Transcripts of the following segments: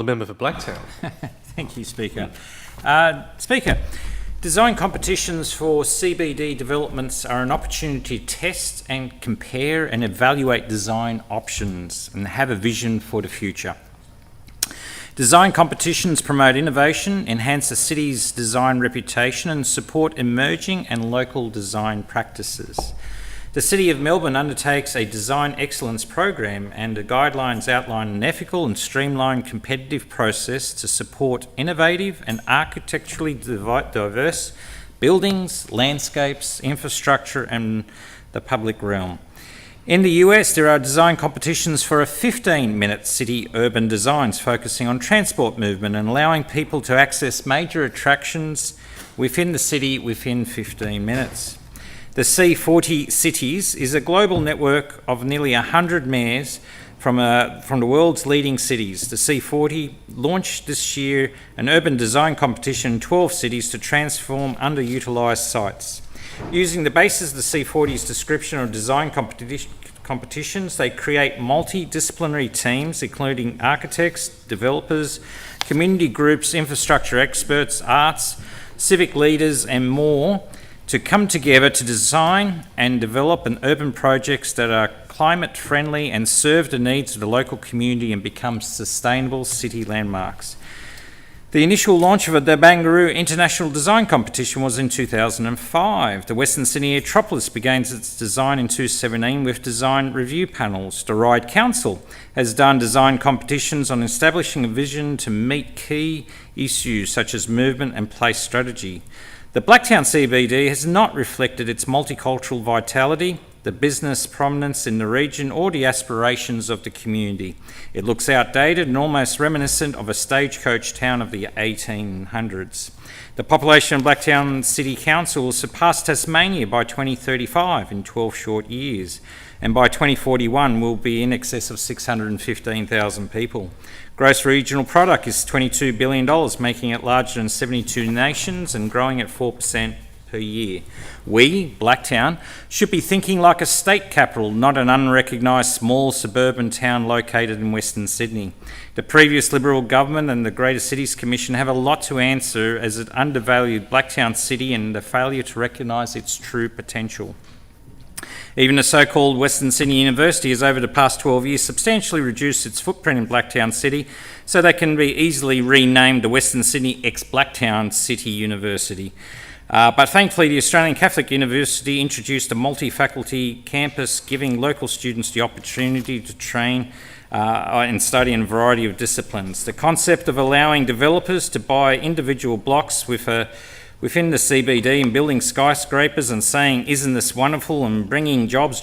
The member for Blacktown. Thank you, Speaker. Speaker, design competitions for CBD developments are an opportunity to test and compare and evaluate design options and have a vision for the future. Design competitions promote innovation, enhance a city's design reputation and support emerging and local design practices. The City of Melbourne undertakes a design excellence program, and the guidelines outline an ethical and streamlined competitive process to support innovative and architecturally diverse buildings, landscapes, infrastructure and the public realm. In the US, there are design competitions for a 15-minute city urban designs focusing on transport movement and allowing people to access major attractions within the city within 15 minutes. The C40 Cities is a global network of nearly 100 mayors from the world's leading cities. The C40 launched this year an urban design competition in 12 cities to transform underutilised sites. Using the basis of the C40's description of design competitions, they create multidisciplinary teams including architects, developers, community groups, infrastructure experts, arts, civic leaders and more to come together to design and develop urban projects that are climate friendly and serve the needs of the local community and become sustainable city landmarks. The initial launch of the Barangaroo International Design Competition was in 2005. The Western Sydney Metropolis began its design in 2017 with design review panels. The Ryde Council has done design competitions on establishing a vision to meet key issues such as movement and place strategy. The Blacktown CBD has not reflected its multicultural vitality, the business prominence in the region or the aspirations of the community. It looks outdated and almost reminiscent of a stagecoach town of the 1800s. The population of Blacktown City Council will surpass Tasmania by 2035 in 12 short years, and by 2041 will be in excess of 615,000 people. Gross regional product is $22 billion, making it larger than 72 nations and growing at 4% per year. We, Blacktown, should be thinking like a state capital, not an unrecognised small suburban town located in Western Sydney. The previous Liberal government and the Greater Cities Commission have a lot to answer as it undervalued Blacktown City and the failure to recognise its true potential. Even the so-called Western Sydney University has over the past 12 years substantially reduced its footprint in Blacktown City so they can be easily renamed the Western Sydney ex-Blacktown City University. But thankfully the Australian Catholic University introduced a multi-faculty campus giving local students the opportunity to train and study in a variety of disciplines. The concept of allowing developers to buy individual blocks within the CBD and building skyscrapers and saying, "Isn't this wonderful?" and bringing jobs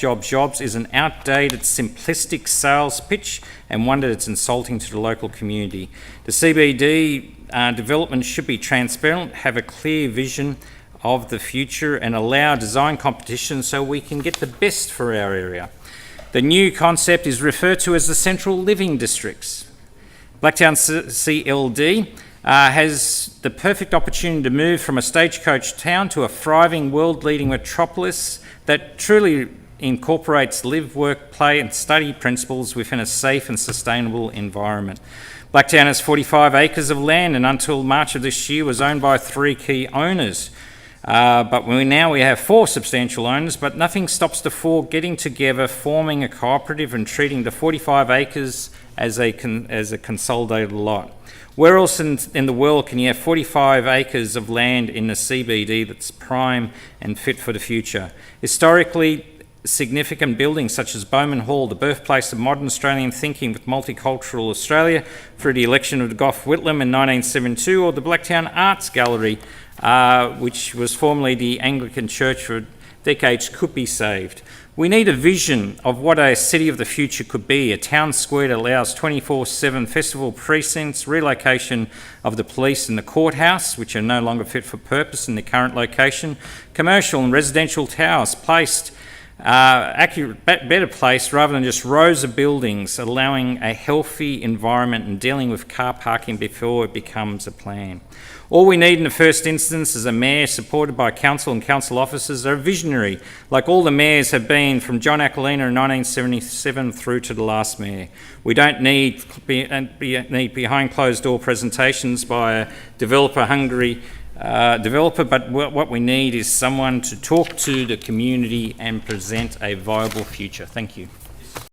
is an outdated, simplistic sales pitch and one that's insulting to the local community. The CBD development should be transparent, have a clear vision of the future and allow design competitions so we can get the best for our area. The new concept is referred to as the Central Living Districts. Blacktown CLD has the perfect opportunity to move from a stagecoach town to a thriving, world-leading metropolis that truly incorporates live, work, play and study principles within a safe and sustainable environment. Blacktown has 45 acres of land and until March of this year was owned by 3 key owners. But we have 4 substantial owners, but nothing stops the 4 getting together, forming a cooperative and treating the 45 acres as a consolidated lot. Where else in the world can you have 45 acres of land in the CBD that's prime and fit for the future? Historically significant buildings such as Bowman Hall, the birthplace of modern Australian thinking with multicultural Australia through the election of Gough Whitlam in 1972, or the Blacktown Arts Gallery, which was formerly the Anglican Church for decades, could be saved. We need a vision of what a city of the future could be, a town square that allows 24/7 festival precincts, relocation of the police and the courthouse, which are no longer fit for purpose in their current location, commercial and residential towers placed better place rather than just rows of buildings, allowing a healthy environment and dealing with car parking before it becomes a plan. All we need in the first instance is a mayor supported by council and council officers that are visionary, like all the mayors have been from John Aquilina in 1977 through to the last mayor. We don't need behind closed door presentations by a developer-hungry developer, but what we need is someone to talk to the community and present a viable future. Thank you.